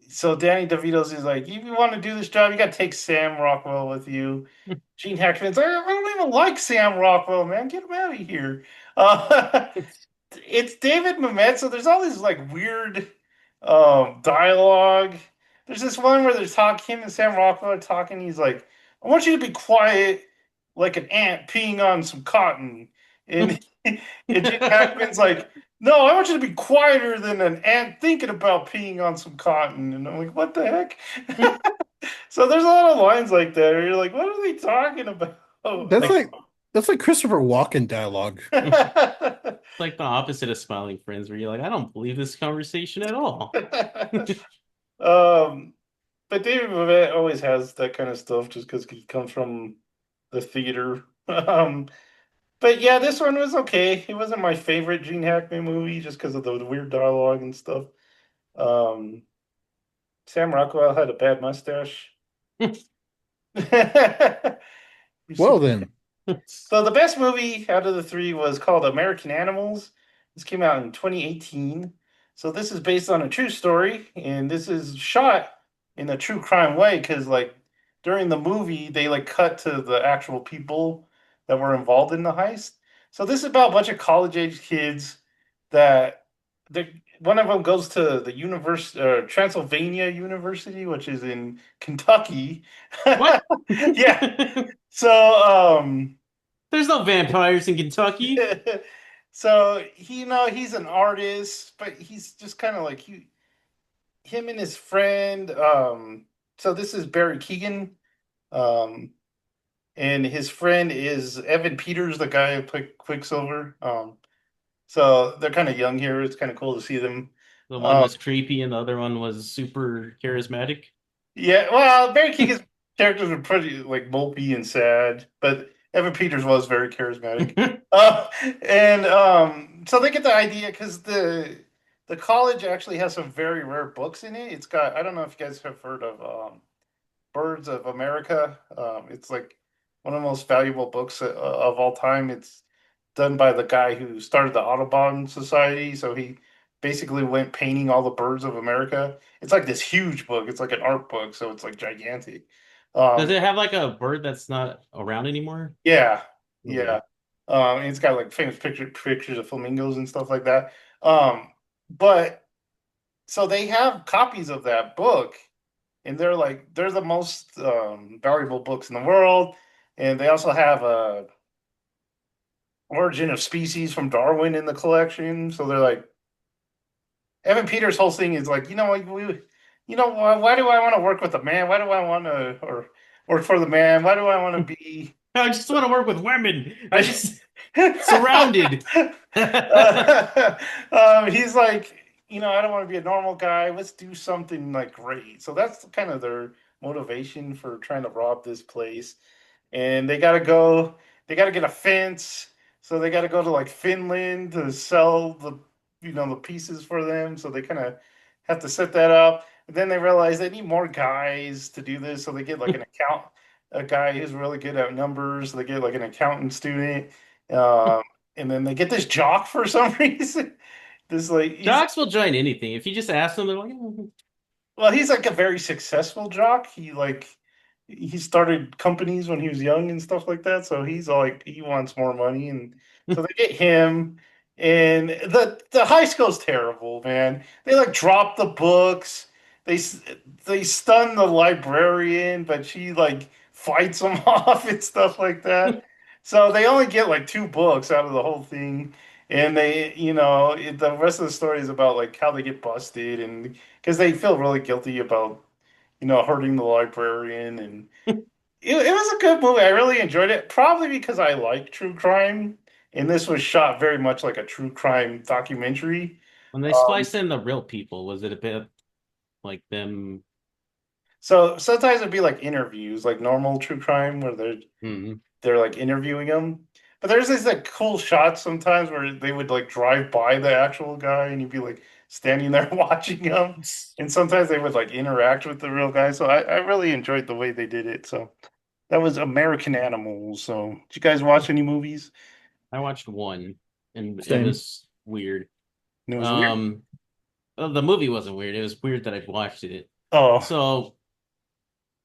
so Danny DeVito's is like, if you want to do this job, you got to take Sam Rockwell with you. Gene Hackman's like, I don't even like Sam Rockwell, man. Get him out of here. Uh, it's David Mamet, so there's all these like weird dialogue. There's this one where there's him and Sam Rockwell are talking. He's like, I want you to be quiet like an ant peeing on some cotton. And, and Gene Hackman's like, no, I want you to be quieter than an ant thinking about peeing on some cotton. And I'm like, what the heck? So there's a lot of lines like that where you're like, what are they talking about? That's Like, like that's like Christopher Walken dialogue. like the opposite of smiling friends, where you're like, I don't believe this conversation at all. um, but David Mamet always has that kind of stuff just because he comes from the theater. But yeah, this one was okay. It wasn't my favorite Gene Hackman movie just because of the weird dialogue and stuff. Um, Sam Rockwell had a bad mustache. Well then, So the best movie out of the three was called American Animals. This came out in 2018. So this is based on a true story, and this is shot in a true crime way because like during the movie they like cut to the actual people that were involved in the heist. So this is about a bunch of college age kids that one of them goes to the Transylvania University, which is in Kentucky. What? Yeah. So There's no vampires in Kentucky. so he's an artist, but he's just kind of like him and his friend. So this is Barry Keegan, um, and his friend is Evan Peters, the guy who played Quicksilver. So they're kind of young here. It's kind of cool to see them. The one Um, was creepy and the other one was super charismatic. yeah, well, Barry Keegan's characters were pretty like mopey and sad, but Evan Peters was very charismatic. Uh, and so they get the idea because the college actually has some very rare books in it. It's got I don't know if you guys have heard of Birds of America. It's like one of the most valuable books of all time. It's done by the guy who started the Audubon Society. So he basically went painting all the birds of America. It's like this huge book. It's like an art book, so it's like gigantic. Does Um, it have like a bird that's not around anymore? yeah, Okay. yeah. And it's got like famous pictures of flamingos and stuff like that. But so they have copies of that book, and they're the most valuable books in the world. And they also have a Origin of Species from Darwin in the collection. So they're like Evan Peters' whole thing is like, why do I want to work with a man? Why do I want to or work for the man? Why do I want to be? I just want to work with women. I just surrounded. He's like, I don't want to be a normal guy. Let's do something like great. So that's kind of their motivation for trying to rob this place. And they got to get a fence. So they got to go to like Finland to sell the pieces for them. So they kind of have to set that up. And then they realize they need more guys to do this. So they get like a guy who's really good at numbers. So they get like an accountant student. Um, and then they get this jock for some reason. This like Jocks will join anything. If you just ask them, they're like, "Mm." he's like a very successful jock. He started companies when he was young and stuff like that. So he's like he wants more money, and so they get him. And the high school's terrible, man. They like drop the books. They stun the librarian, but she like fights them off and stuff like that. So they only get like two books out of the whole thing. And the rest of the story is about like how they get busted and because they feel really guilty about hurting the librarian, and it was a good movie. I really enjoyed it, probably because I like true crime, and this was shot very much like a true crime documentary. When they um, spliced in the real people, was it a bit like them? so sometimes it'd be like interviews, like normal true crime where Hmm. they're like interviewing him. But there's these like cool shots sometimes where they would like drive by the actual guy and you'd be like standing there watching him. And sometimes they would like interact with the real guy. So I really enjoyed the way they did it. So that was American Animals. So did you guys watch any movies? I watched one, and it Same. was weird. And it was weird. Um, well, the movie wasn't weird. It was weird that I watched it. Oh. So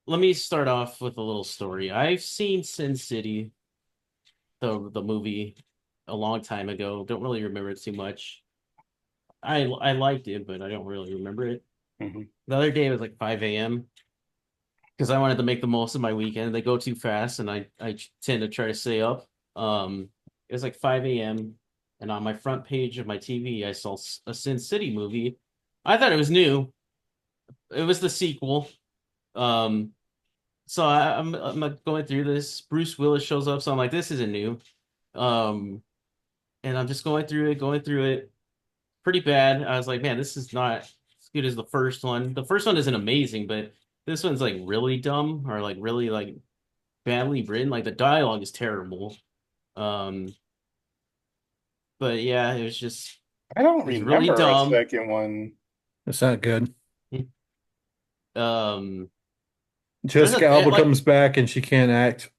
let me start off with a little story. I've seen Sin City, the movie, a long time ago. Don't really remember it too much. I liked it, but I don't really remember it. Mhm. The other day it was like 5 a.m. because I wanted to make the most of my weekend. They go too fast, and I tend to try to stay up. It was like 5 a.m. and on my front page of my TV, I saw a Sin City movie. I thought it was new. It was the sequel. Um, so I'm like going through this. Bruce Willis shows up, so I'm like, this isn't new. Um, and I'm just going through it. Pretty bad. I was like, man, this is not as good as the first one. The first one isn't amazing, but this one's like really dumb or like really like badly written. Like the dialogue is terrible. Um, but yeah, I don't it was really remember a dumb. second one. It's not good. Um, there's Jessica a it, Alba like comes back and she can't act.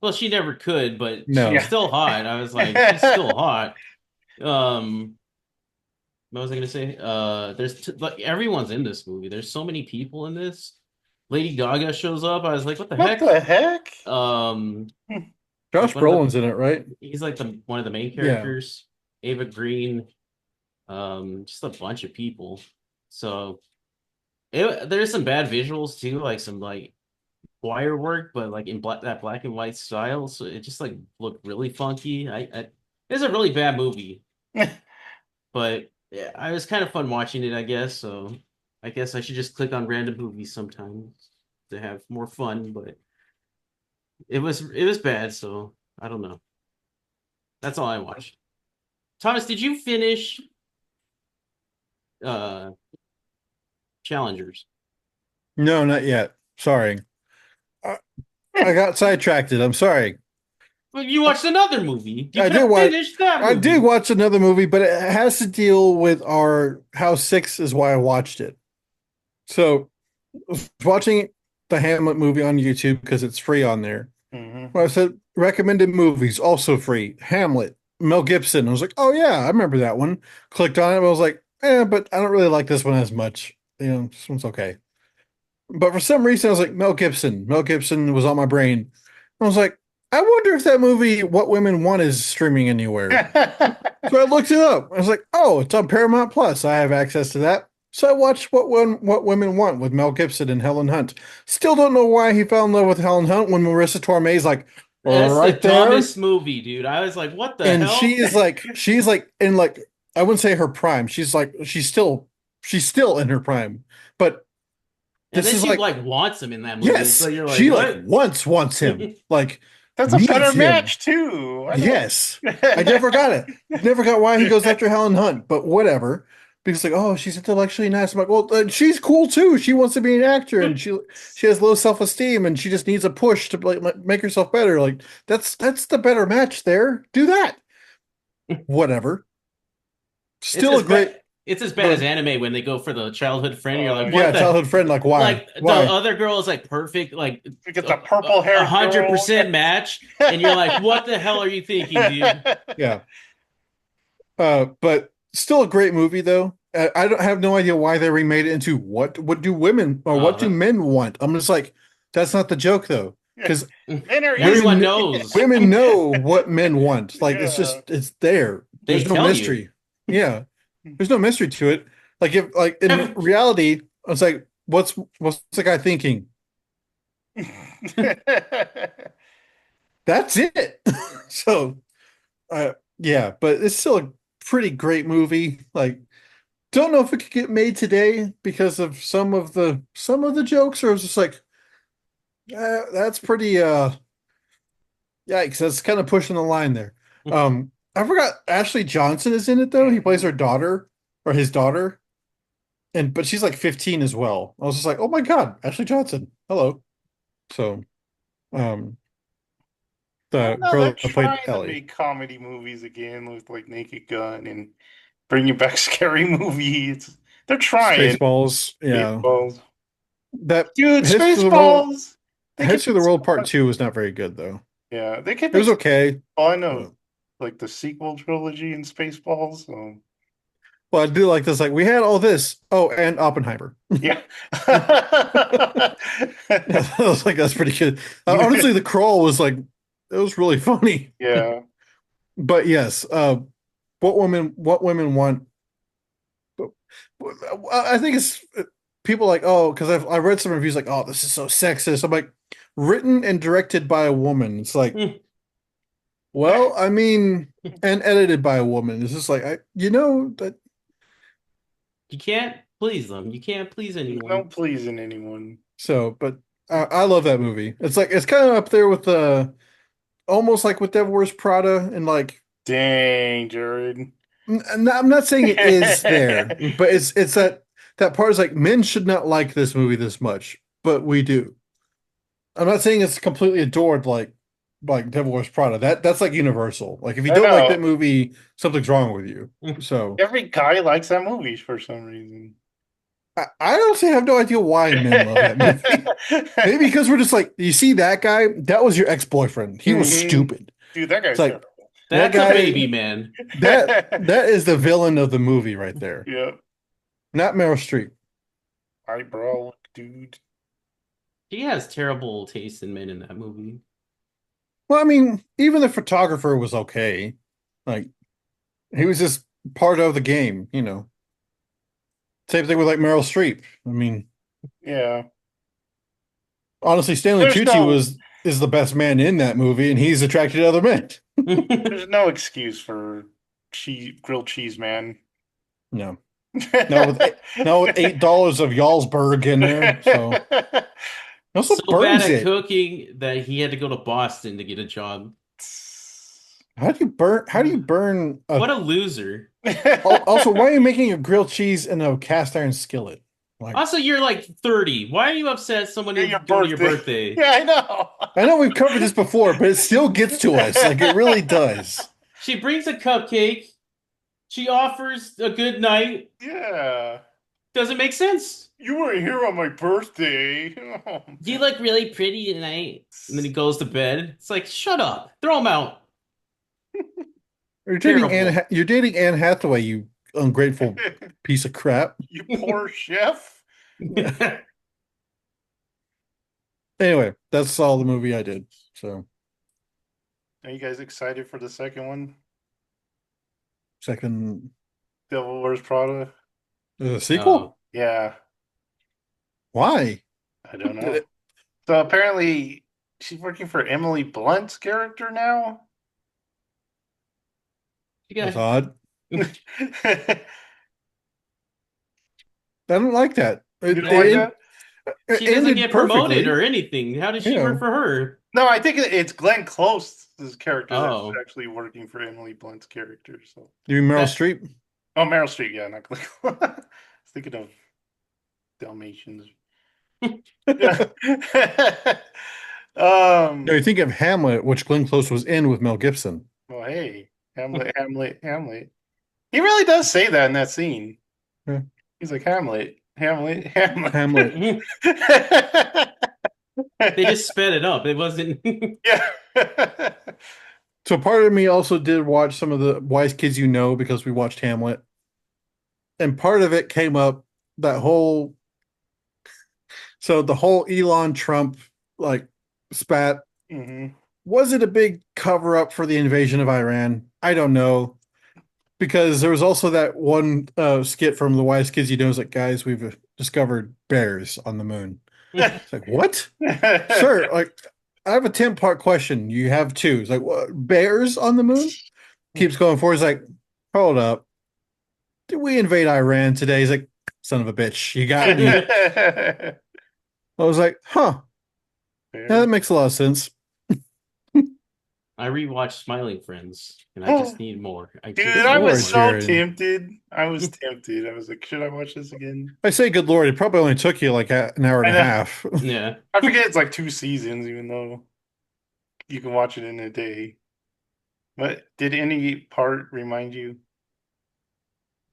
well, she never could, but she was No. Yeah. still hot. I was like, she's still hot. Um, what was I gonna say? Like everyone's in this movie. There's so many people in this. Lady Gaga shows up. I was like, what the What heck? the heck? Um, like Josh one of the Brolin's in it, right? he's like the one of the main Yeah. characters. Ava Green, just a bunch of people. So there's some bad visuals too, like some like wire work, but like in that black and white style. So it just like looked really funky. It's a really bad movie, but yeah, I was kind of fun watching it, I guess. So I guess I should just click on random movies sometimes to have more fun. But it was bad, so I don't know. That's all I watched. Thomas, did you finish uh Challengers? No, not yet. Sorry. I, I got sidetracked. I'm sorry. Well, you watched another movie. You I could did have watch. finished that I did movie. watch another movie, but it has to deal with our how six is why I watched it. So I was watching the Hamlet movie on YouTube because it's free on there. Hmm. Well, I said recommended movies also free. Hamlet, Mel Gibson. I was like, oh yeah, I remember that one. Clicked on it. I was like, but I don't really like this one as much. This one's okay. But for some reason, I was like, Mel Gibson. Mel Gibson was on my brain. I was like, I wonder if that movie, What Women Want, is streaming anywhere. So I looked it up. I was like, oh, it's on Paramount Plus. I have access to that. So I watched What Women Want with Mel Gibson and Helen Hunt. Still don't know why he fell in love with Helen Hunt when Marissa Tomei's like That's the right there. dumbest movie, dude. I was like, what the And hell? she's like in like I wouldn't say her prime. She's still in her prime. But And this then is she like, like wants him in that movie. So yes, you're like, she like what? once wants him, like That's a better needs him. match too. I don't. Yes. I never got it. Never got why he goes after Helen Hunt, but whatever. Because like, oh, she's intellectually nice. I'm like, well, she's cool too. She wants to be an actor, and she has low self-esteem, and she just needs a push to like make herself better. Like that's the better match there. Do that. Whatever. It's Still as a great. bad. It's as bad Go as ahead. anime when they go for the childhood friend. You're like, Yeah, what the? childhood friend. Like, why? Like the Why? other girl is like perfect, like We get a the purple haired hundred girl. percent match, and you're like, what the hell are you thinking, dude? Yeah. But still a great movie though. I don't have no idea why they remade it into what do women or what do Oh, men want? I'm just like, that's not the joke though, because Men are everyone easy. women knows. women know what men want. Like Yeah. it's there. They There's no tell you. mystery. Yeah, there's no mystery to it. Like if like in reality, I was like, what's the guy thinking? That's it. So yeah, but it's still a pretty great movie. Like don't know if it could get made today because of some of the jokes, or it was just like that's pretty yikes. That's kind of pushing the line there. I forgot Ashley Johnson is in it though. He plays her daughter or his daughter, and but she's like 15 as well. I was just like, oh my God, Ashley Johnson. Hello. So um Well, the now they're girl that played trying to Ellie. make comedy movies again with like Naked Gun and bringing back scary movies. They're trying. Spaceballs, yeah. Spaceballs. That Dude, Hits to the World Spaceballs. They could Hits to make the World so Part much. 2 was not very good though. Yeah, they could It make was so okay. oh, I know But like the sequel trilogy in Spaceballs. well, I do like this. Like we had all this. Oh, and Oppenheimer. Yeah. Yeah, I was like, that's pretty good. Honestly, the crawl was like, it was really funny. Yeah. But yes, what women want. But I think it's people like, oh, because I read some reviews like, oh, this is so sexist. I'm like, written and directed by a woman. It's like, well, I mean, and edited by a woman. It's just like, that. You can't please them. You can't please No anyone. pleasing anyone. So, but I love that movie. It's like it's kind of up there with almost like with Devil Wears Prada, and like Dang, Jared. I'm not saying it is there, but it's that part is like men should not like this movie this much, but we do. I'm not saying it's completely adored like Devil Wears Prada. That's like universal. Like if you I don't like that know. movie, something's wrong with you. So Every guy likes that movie for some reason. I honestly have no idea why men love that movie. Maybe because we're just like, you see that guy? That was your ex-boyfriend. He was Mhm. stupid. Dude, that It's guy's like terrible. that That's a guy, baby man. that is the villain of the movie right there. Yeah. Not Meryl Streep. Eyebrow dude. He has terrible taste in men in that movie. Well, I mean, even the photographer was okay. Like he was just part of the game. Same thing with like Meryl Streep. I mean, Yeah. honestly, Stanley There's Tucci no is the best man in that movie, and he's attracted to other men. there's no excuse for grilled cheese man. No, no, with $8 of Jarlsberg in there. So it also So bad burns at it. cooking that he had to go to Boston to get a job. How do you burn a What a loser. also, why are you making your grilled cheese in a cast iron skillet? Like, Also, you're like 30. Why are you upset someone Yeah, is your going to your birthday. birthday? Yeah, I know. I know we've covered this before, but it still gets to us. Like, it really does. She brings a cupcake. She offers a good night. Yeah. Doesn't make sense. You weren't here on my birthday. You look really pretty tonight. And then he goes to bed. It's like, shut up. Throw him out. Terrible. You're dating Anne Hathaway, you ungrateful piece of crap. You poor chef. Anyway, that's all the movie I did. So Are you guys excited for the second one? second, Devil Wears Prada? the Uh, sequel. Yeah, Why? I don't know. So apparently she's working for Emily Blunt's character now. you That's got odd. You I don't like that. don't like It, that? it she doesn't ended get promoted perfectly. or anything. How does she Yeah. work for her? No, I think it's Glenn Close's character that's Oh, actually working for Emily Blunt's character. So, You mean Meryl that Streep? oh, Meryl Streep, yeah, not Glenn. Close. I was thinking of Dalmatians. Yeah. No, you think of Hamlet, which Glenn Close was in with Mel Gibson. Well, hey, Hamlet, Hamlet, Hamlet. He really does say that in that scene. Yeah. He's like Hamlet, Hamlet, Hamlet. Hamlet. they just sped it up. It wasn't. Yeah. So part of me also did watch some of the Wise Kids You Know because we watched Hamlet. And part of it came up that whole the whole Elon Trump like spat. Hmm. Was it a big cover up for the invasion of Iran? I don't know. Because there was also that one skit from the Wise Kids You Know, is like, guys, we've discovered bears on the moon. It's like, what? Sir, like, I have a 10-part question. You have two. It's like, what? Bears on the moon? Keeps going forward. He's like, hold up. Did we invade Iran today? He's like, son of a bitch, you got me. I was like, huh, yeah, that Bears. makes a lot of sense. I rewatched Smiling Friends, and I just need more. I Dude, just I Good need was Lord, more. so Jared. tempted. I was tempted. I was like, should I watch this again? I say good Lord, it probably only took you like an hour and I a know. half. Yeah, I forget it's like two seasons, even though you can watch it in a day. But did any part remind you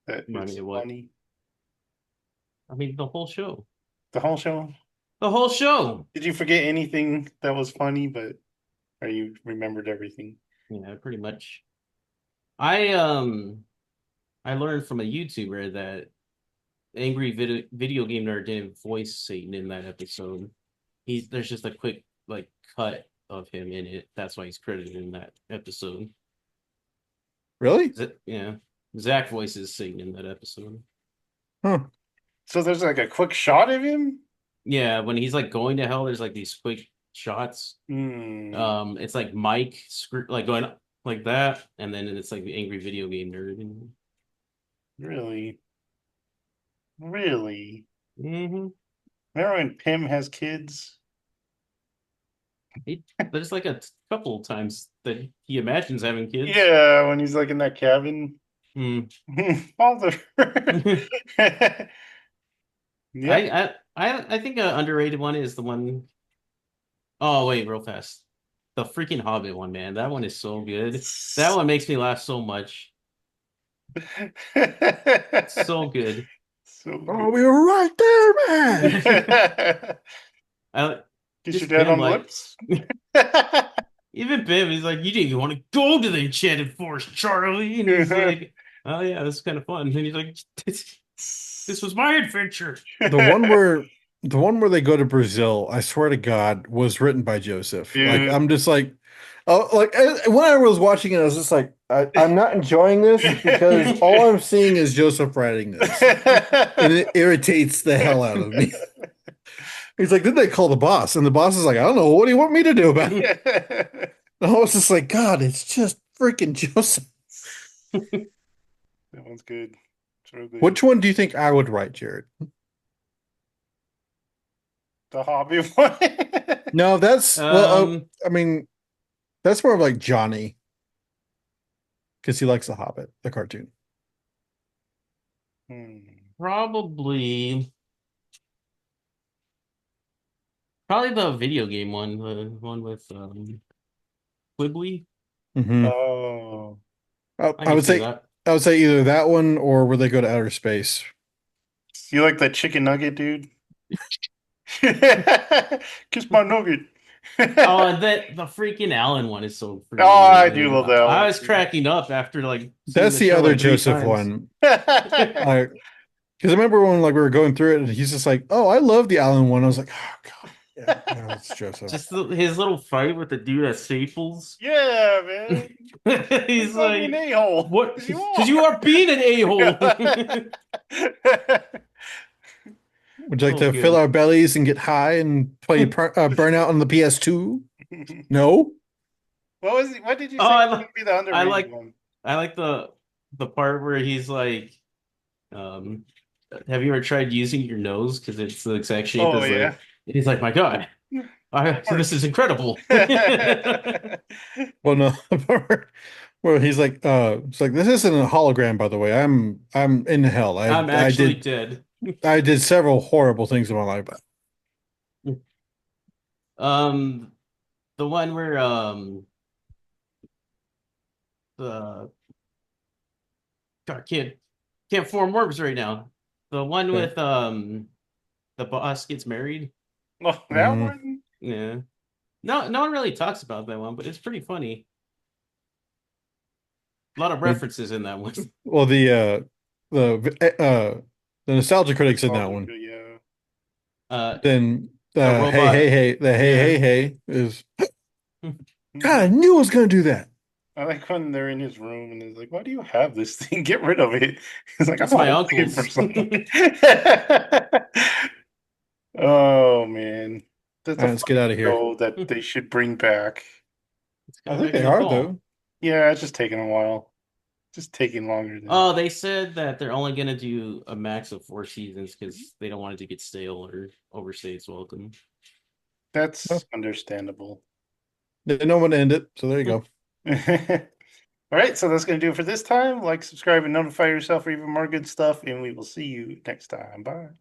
that remind me it's of what? funny? I mean, the whole show. The whole show? The whole show. Did you forget anything that was funny, but or you remembered everything? Yeah, pretty much. I I learned from a YouTuber that angry video game nerd didn't voice Satan in that episode. There's just a quick like cut of him in it. That's why he's credited in that episode. Really? Yeah, Zach voices Satan in that episode. Huh. So there's like a quick shot of him? Yeah, when he's like going to hell, there's like these quick shots. Hmm. It's like Mike like going like that, and then it's like the angry video game nerd. Really? Really? Mm-hmm. Remember when Pim has kids? There's like a couple times that he imagines having kids. Yeah, when he's like in that cabin. Hmm. Father. I, Yep. I think an underrated one is the one. Oh wait, real fast. The freaking Hobbit one, man. That one is so good. That one makes me laugh so much. So good. So Oh, good. we were right there, man. I Kiss your just dad Pim on the like lips. even Pim, he's like, you didn't even want to go to the Enchanted Forest, Charlie. And he's like, oh yeah, that's kind of fun. And he's like, this was my adventure. The one where they go to Brazil, I swear to God, was written by Joseph. Like Dude. I'm just like, oh, like when I was watching it, I was just like, I'm not enjoying this because all I'm seeing is Joseph writing this, and it irritates the hell out of me. He's like, did they call the boss? And the boss is like, I don't know. What do you want me to do about it? And I was just like, God, it's just freaking Joseph. That one's good. It's real good. Which one do you think I would write, Jared? The hobby one. No, that's well. Um, I mean, that's more of like Johnny because he likes The Hobbit, the cartoon. Hmm. probably probably the video game one, the one with Quibbly. Hmm. Oh. I I could would see say that. either that one or where they go to outer space. You like that chicken nugget, dude? Kiss my nugget. Oh, and that the freaking Allen one is so Oh, freaking I do amazing. love that I one was cracking up after like seeing That's the the show other like three Joseph times. one. too. Like, because I remember when like we were going through it, and he's just like, "Oh, I love the Allen one." I was like, "Oh God." Yeah, that's Joseph. Just his little fight with the dude at Staples. Yeah, man. He He's called you an like, a-hole. "What? 'Cause you Because you are. are being an a-hole." Would you like Oh, to fill good. our bellies and get high and play Burnout on the PS2? No? What did you Oh, say was gonna be the I underrated like one? I like the part where he's like, um, "Have you ever tried using your nose? Because it's the exact shape Oh as the." yeah. And he's like, "My God, this is Works. incredible." Well, no. The part where he's like, it's like this isn't a hologram, by the way. I'm in hell. I'm actually dead. I did several horrible things in my life. Um, the one where the God, can't form words right now. The one Okay. with the boss gets married. Oh, that Mm. one? Yeah. No one really talks about that one, but it's pretty funny. A lot of Well, references in that one. well, the nostalgia critics in that one. Yeah. Then The robot. the Yeah. hey is God, I knew I was gonna do that. I like when they're in his room and he's like, "Why do you have this thing? Get rid of it." He's like, "I'm It's my holding it for uncle's. someone." Oh man, that's All a right, let's get funny out of here. show that they should bring back. Let's I go think back they to the are fall. though. Yeah, it's just taking a while. Just taking longer than Oh, they said that they're only gonna do a max of 4 seasons because they don't want it to get stale or overstay its welcome. Well, that's understandable. they know when to end it, so there you go. All right, so that's going to do it for this time. Like, subscribe, and notify yourself for even more good stuff, and we will see you next time. Bye.